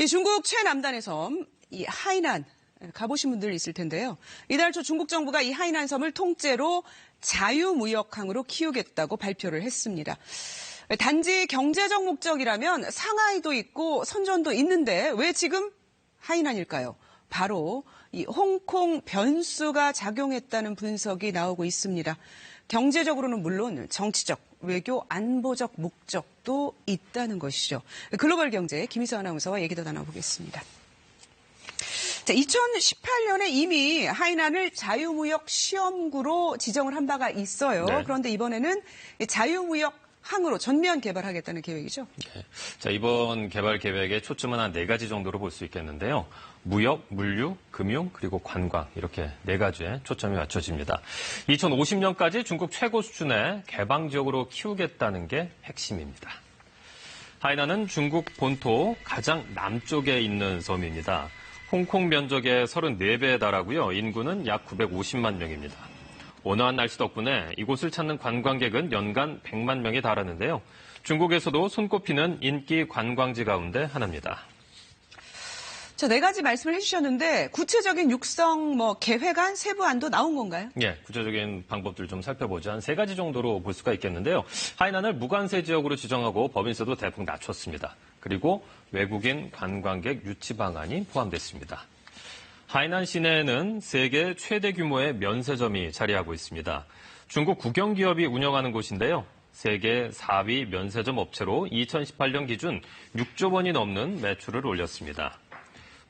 이 중국 최남단의 섬, 이 하이난 가보신 분들 있을 텐데요. 이달 초 중국 정부가 이 하이난 섬을 통째로 자유무역항으로 키우겠다고 발표를 했습니다. 단지 경제적 목적이라면 상하이도 있고 선전도 있는데 왜 지금 하이난일까요? 바로 이 홍콩 변수가 작용했다는 분석이 나오고 있습니다. 경제적으로는 물론 정치적, 외교, 안보적 목적도 있다는 것이죠. 글로벌 경제 김희수 아나운서와 얘기 더 나눠보겠습니다. 자, 2018년에 이미 하이난을 자유무역 시험구로 지정을 한 바가 있어요. 네. 그런데 이번에는 자유무역 항으로 전면 개발하겠다는 계획이죠. 네. 자, 이번 개발 계획의 초점은 한 4가지 정도로 볼 수 있겠는데요. 무역, 물류, 금융, 그리고 관광 이렇게 4가지에 초점이 맞춰집니다. 2050년까지 중국 최고 수준의 개방 지역으로 키우겠다는 게 핵심입니다. 하이난은 중국 본토 가장 남쪽에 있는 섬입니다. 홍콩 면적의 34배에 달하고요. 인구는 약 950만 명입니다. 온화한 날씨 덕분에 이곳을 찾는 관광객은 연간 100만 명에 달하는데요. 중국에서도 손꼽히는 인기 관광지 가운데 하나입니다. 자, 4가지 말씀을 해주셨는데 구체적인 육성 계획안, 세부안도 나온 건가요? 예, 구체적인 방법들 좀 살펴보자. 한 3가지 정도로 볼 수가 있겠는데요. 하이난을 무관세 지역으로 지정하고 법인세도 대폭 낮췄습니다. 그리고 외국인 관광객 유치 방안이 포함됐습니다. 하이난 시내에는 세계 최대 규모의 면세점이 자리하고 있습니다. 중국 국영기업이 운영하는 곳인데요. 세계 4위 면세점 업체로 2018년 기준 6조 원이 넘는 매출을 올렸습니다.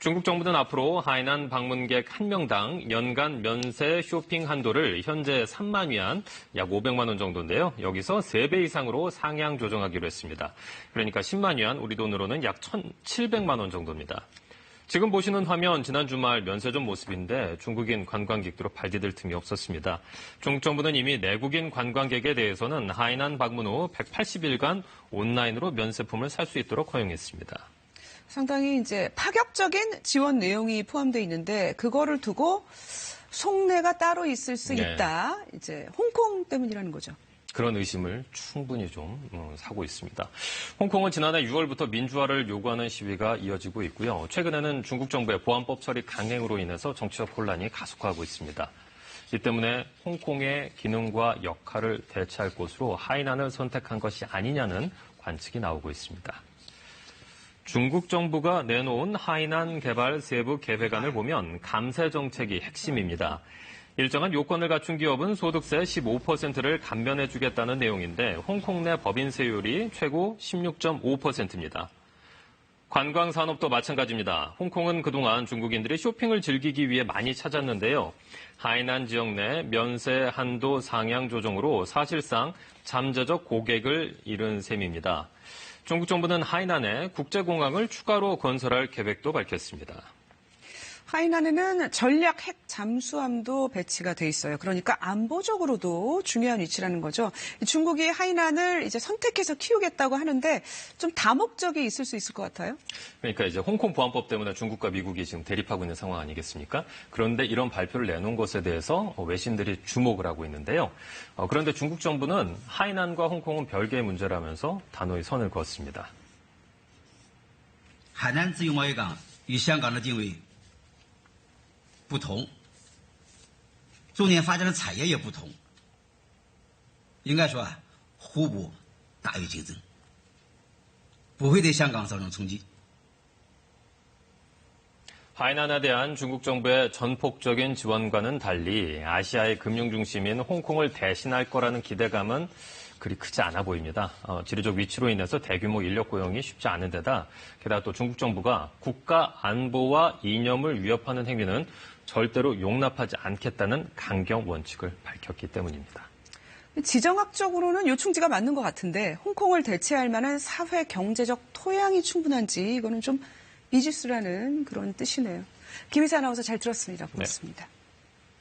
중국 정부는 앞으로 하이난 방문객 1명당 연간 면세 쇼핑 한도를 현재 3만 위안, 약 500만 원 정도인데요. 여기서 3배 이상으로 상향 조정하기로 했습니다. 그러니까 10만 위안, 우리 돈으로는 약 1,700만 원 정도입니다. 지금 보시는 화면 지난 주말 면세점 모습인데 중국인 관광객들로 발디딜 틈이 없었습니다. 중국 정부는 이미 내국인 관광객에 대해서는 하이난 방문 후 180일간 온라인으로 면세품을 살 수 있도록 허용했습니다. 상당히 이제 파격적인 지원 내용이 포함되어 있는데 그거를 두고 속내가 따로 있을 수 있다. 이제 홍콩 때문이라는 거죠. 그런 의심을 충분히 좀 사고 있습니다. 홍콩은 지난해 6월부터 민주화를 요구하는 시위가 이어지고 있고요. 최근에는 중국 정부의 보안법 처리 강행으로 인해서 정치적 혼란이 가속화하고 있습니다. 이 때문에 홍콩의 기능과 역할을 대체할 곳으로 하이난을 선택한 것이 아니냐는 관측이 나오고 있습니다. 중국 정부가 내놓은 하이난 개발 세부 계획안을 보면 감세 정책이 핵심입니다. 일정한 요건을 갖춘 기업은 소득세 15%를 감면해주겠다는 내용인데 홍콩 내 법인세율이 최고 16.5%입니다. 관광산업도 마찬가지입니다. 홍콩은 그동안 중국인들이 쇼핑을 즐기기 위해 많이 찾았는데요. 하이난 지역 내 면세 한도 상향 조정으로 사실상 잠재적 고객을 잃은 셈입니다. 중국 정부는 하이난에 국제공항을 추가로 건설할 계획도 밝혔습니다. 하이난에는 전략 핵 잠수함도 배치가 돼 있어요. 그러니까 안보적으로도 중요한 위치라는 거죠. 중국이 하이난을 이제 선택해서 키우겠다고 하는데 좀 다목적이 있을 수 있을 것 같아요. 그러니까 이제 홍콩 보안법 때문에 중국과 미국이 지금 대립하고 있는 상황 아니겠습니까? 그런데 이런 발표를 내놓은 것에 대해서 외신들이 주목을 하고 있는데요. 그런데 중국 정부는 하이난과 홍콩은 별개의 문제라면서 단호히 선을 그었습니다. 하이난自由贸易港与香港的定位不同，重点发展的产业也不同，应该说互补大于竞争，不会对香港造成冲击。 하이난에 대한 중국 정부의 전폭적인 지원과는 달리 아시아의 금융 중심인 홍콩을 대신할 거라는 기대감은 그리 크지 않아 보입니다. 지리적 위치로 인해서 대규모 인력 고용이 쉽지 않은 데다 게다가 또 중국 정부가 국가 안보와 이념을 위협하는 행위는 절대로 용납하지 않겠다는 강경 원칙을 밝혔기 때문입니다. 지정학적으로는 요충지가 맞는 것 같은데 홍콩을 대체할 만한 사회 경제적 토양이 충분한지 이거는 좀 미지수라는 그런 뜻이네요. 김희수 아나운서 잘 들었습니다. 고맙습니다. 네.